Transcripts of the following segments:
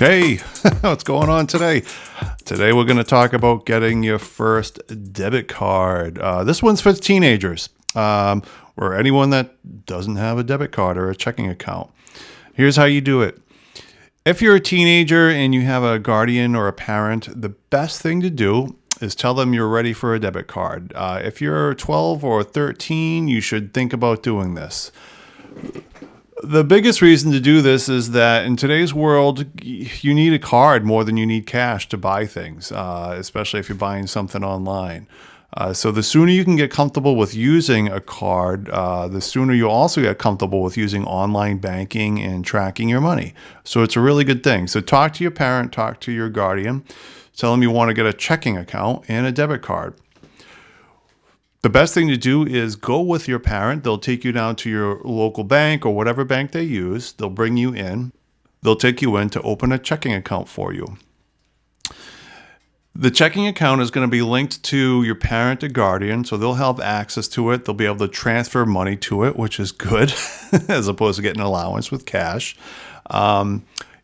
Hey, what's going on today? Today we're going to talk about getting your first debit card. This one's for teenagers or anyone that doesn't have a debit card or a checking account. Here's how you do it. If you're a teenager and you have a guardian or a parent, the best thing to do is tell them you're ready for a debit card. If you're 12 or 13, you should think about doing this. The biggest reason to do this is that in today's world, you need a card more than you need cash to buy things, especially if you're buying something online. So the sooner you can get comfortable with using a card, the sooner you also get comfortable with using online banking and tracking your money. So it's a really good thing. So talk to your parent, talk to your guardian, tell them you want to get a checking account and a debit card. The best thing to do is go with your parent. They'll take you down to your local bank or whatever bank they use. They'll bring you in. They'll take you in to open a checking account for you. The checking account is going to be linked to your parent or guardian, so they'll have access to it. They'll be able to transfer money to it, which is good, as opposed to getting an allowance with cash.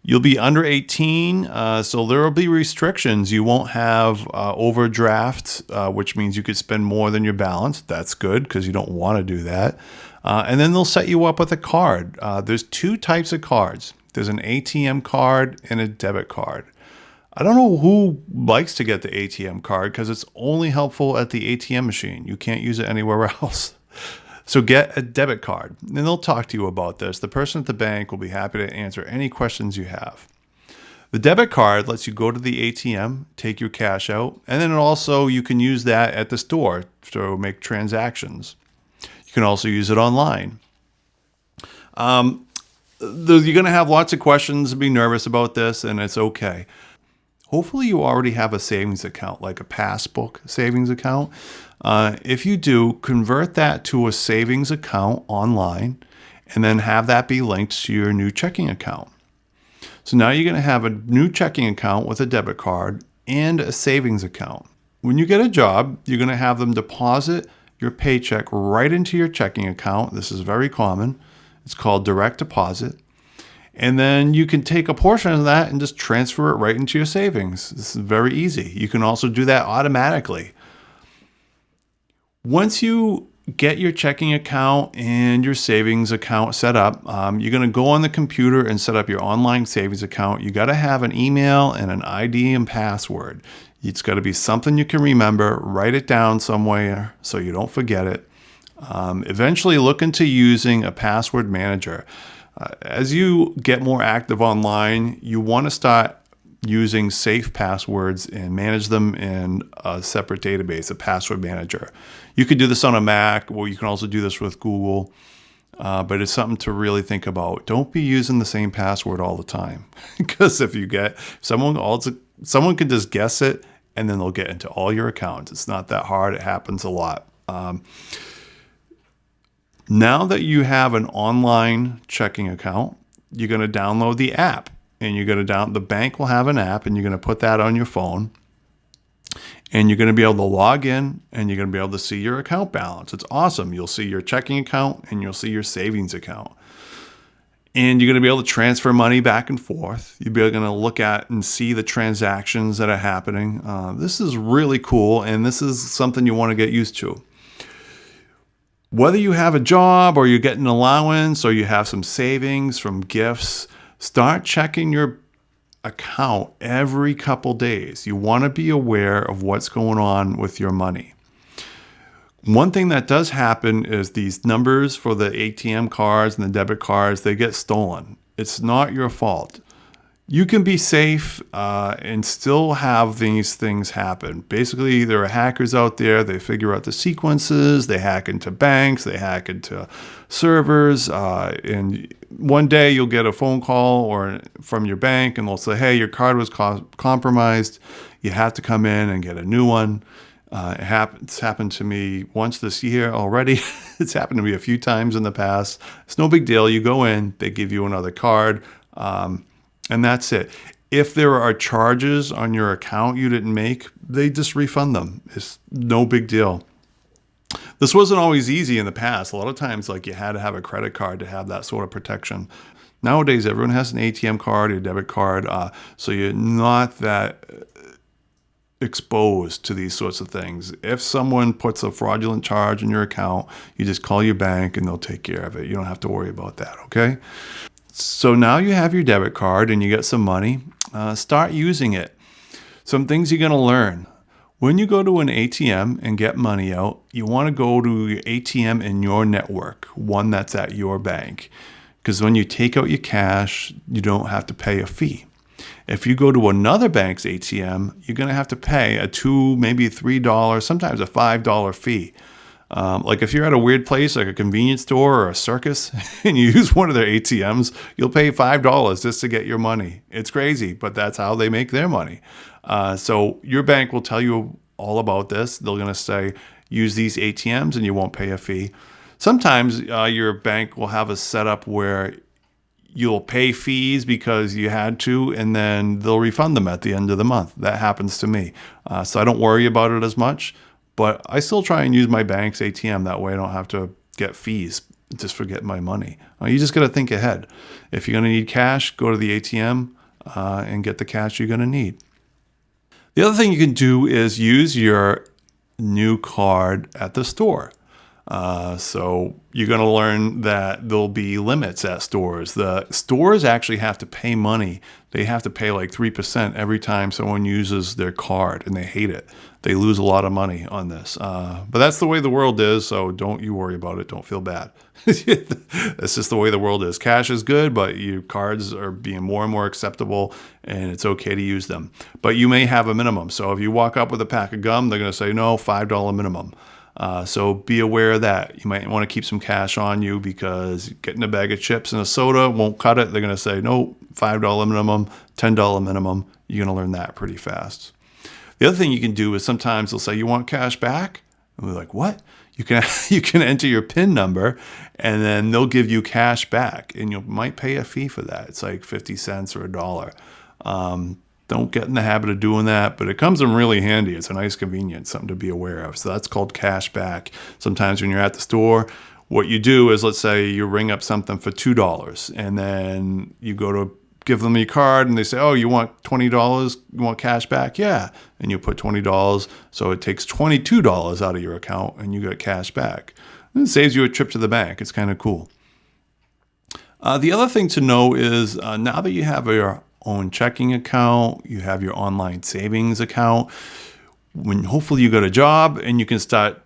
You'll be under 18, so there will be restrictions. You won't have overdraft, which means you could spend more than your balance. That's good because you don't want to do that. And then they'll set you up with a card. There's two types of cards. There's an ATM card and a debit card. I don't know who likes to get the ATM card because it's only helpful at the ATM machine. You can't use it anywhere else. So get a debit card, and they'll talk to you about this. The person at the bank will be happy to answer any questions you have. The debit card lets you go to the ATM, take your cash out, and then also you can use that at the store to make transactions. You can also use it online. You're going to have lots of questions and be nervous about this, and it's okay. Hopefully you already have a savings account, like a passbook savings account. If you do, convert that to a savings account online and then have that be linked to your new checking account. So now you're going to have a new checking account with a debit card and a savings account. When you get a job, you're going to have them deposit your paycheck right into your checking account. This is very common. It's called direct deposit. And then you can take a portion of that and just transfer it right into your savings. This is very easy. You can also do that automatically. Once you get your checking account and your savings account set up, you're going to go on the computer and set up your online savings account. You got to have an email and an ID and password. It's got to be something you can remember. Write it down somewhere so you don't forget it. Eventually look into using a password manager. As you get more active online, you want to start using safe passwords and manage them in a separate database, a password manager. You could do this on a Mac, or you can also do this with Google, but it's something to really think about. Don't be using the same password all the time, because if you get someone can just guess it, and then they'll get into all your accounts. It's not that hard. It happens a lot. Now that you have an online checking account, you're going to download the app, and you're going to the bank will have an app, and you're going to put that on your phone, and you're going to be able to log in, and you're going to be able to see your account balance. It's awesome. You'll see your checking account, and you'll see your savings account, and you're going to be able to transfer money back and forth. You'll be able to look at and see the transactions that are happening. This is really cool, and this is something you want to get used to. Whether you have a job or you're getting an allowance or you have some savings from gifts, start checking your account every couple days. You want to be aware of what's going on with your money. One thing that does happen is these numbers for the ATM cards and the debit cards, they get stolen. It's not your fault. You can be safe and still have these things happen. Basically, there are hackers out there. They figure out the sequences. They hack into banks. They hack into servers. And one day you'll get a phone call from your bank, and they'll say, hey, your card was compromised. You have to come in and get a new one. It's happened to me once this year already. It's happened to me a few times in the past. It's no big deal. You go in, they give you another card. And that's it. If there are charges on your account you didn't make, they just refund them. It's no big deal. This wasn't always easy in the past. A lot of times, you had to have a credit card to have that sort of protection. Nowadays, everyone has an ATM card or a debit card, so you're not that exposed to these sorts of things. If someone puts a fraudulent charge in your account, you just call your bank and they'll take care of it. You don't have to worry about that, okay? So now you have your debit card and you get some money. Start using it. Some things you're going to learn. When you go to an ATM and get money out, you want to go to your ATM in your network, one that's at your bank. Because when you take out your cash, you don't have to pay a fee. If you go to another bank's ATM, you're going to have to pay a $2, maybe $3, sometimes a $5 fee. Like if you're at a weird place, like a convenience store or a circus, and you use one of their ATMs, you'll pay $5 just to get your money. It's crazy, but that's how they make their money. So your bank will tell you all about this. They're going to say, use these ATMs and you won't pay a fee. Sometimes your bank will have a setup where you'll pay fees because you had to, and then they'll refund them at the end of the month. That happens to me. So I don't worry about it as much, but I still try and use my bank's ATM. That way I don't have to get fees just for getting my money. You just got to think ahead. If you're going to need cash, go to the ATM and get the cash you're going to need. The other thing you can do is use your new card at the store. So you're going to learn that there'll be limits at stores. The stores actually have to pay money. They have to pay like 3% every time someone uses their card, and they hate it. They lose a lot of money on this. But that's the way the world is, so don't you worry about it. Don't feel bad. It's just the way the world is. Cash is good, but your cards are being more and more acceptable, and it's okay to use them. But you may have a minimum. So if you walk up with a pack of gum, they're going to say, no, $5 minimum. So be aware of that. You might want to keep some cash on you because getting a bag of chips and a soda won't cut it. They're going to say, no, $5 minimum, $10 minimum. You're going to learn that pretty fast. The other thing you can do is sometimes they'll say, you want cash back? And we're like, what? You can enter your PIN number and then they'll give you cash back, and you might pay a fee for that. It's like 50 cents or $1. Don't get in the habit of doing that, but it comes in really handy. It's a nice convenience, something to be aware of. So that's called cash back. Sometimes when you're at the store, what you do is, let's say you ring up something for $2, and then you go to give them your card and they say, oh, you want $20? You want cash back? Yeah. And you put $20. So it takes $22 out of your account and you get cash back. And it saves you a trip to the bank. It's kind of cool. The other thing to know is now that you have your own checking account, you have your online savings account, when hopefully you got a job and you can start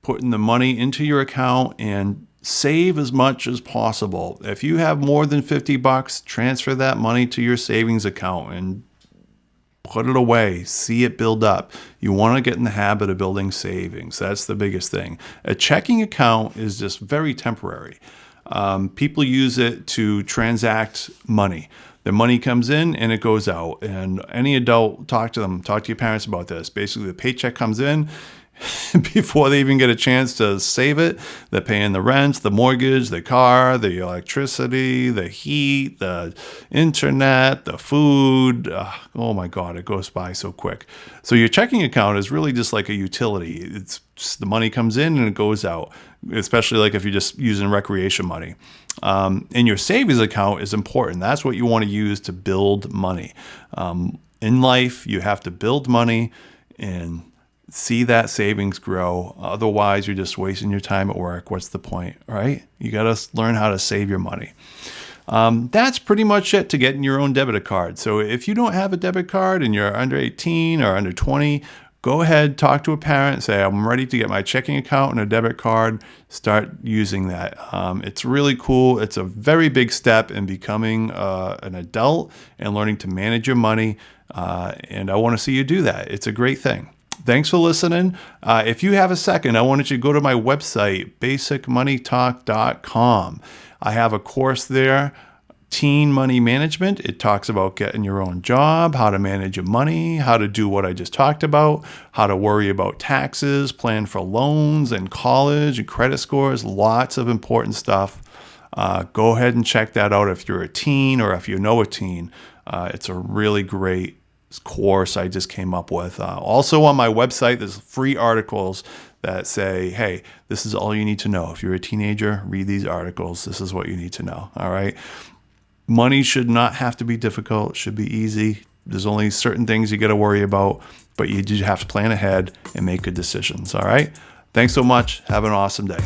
putting the money into your account and save as much as possible. If you have more than $50, transfer that money to your savings account and put it away. See it build up. You want to get in the habit of building savings. That's the biggest thing. A checking account is just very temporary. People use it to transact money. The money comes in and it goes out. And any adult, talk to your parents about this. Basically, the paycheck comes in. Before they even get a chance to save it, they're paying the rent, the mortgage, the car, the electricity, the heat, the internet, the food. Oh my God, it goes by so quick. So your checking account is really just like a utility. It's just the money comes in and it goes out, especially like if you're just using recreation money. And your savings account is important. That's what you want to use to build money. In life, you have to build money and see that savings grow. Otherwise, you're just wasting your time at work. What's the point, right? You got to learn how to save your money. That's pretty much it to getting your own debit card. So if you don't have a debit card and you're under 18 or under 20, go ahead, talk to a parent, say, I'm ready to get my checking account and a debit card. Start using that. It's really cool. It's a very big step in becoming an adult and learning to manage your money. And I want to see you do that. It's a great thing. Thanks for listening. If you have a second, I wanted you to go to my website, basicmoneytalk.com. I have a course there, Teen Money Management. It talks about getting your own job, how to manage your money, how to do what I just talked about, how to worry about taxes, plan for loans and college and credit scores, lots of important stuff. Go ahead and check that out if you're a teen or if you know a teen. It's a really great course I just came up with. Also on my website, there's free articles that say, hey, this is all you need to know. If you're a teenager, read these articles. This is what you need to know. All right. Money should not have to be difficult. It should be easy. There's only certain things you got to worry about, but you do have to plan ahead and make good decisions. All right. Thanks so much. Have an awesome day.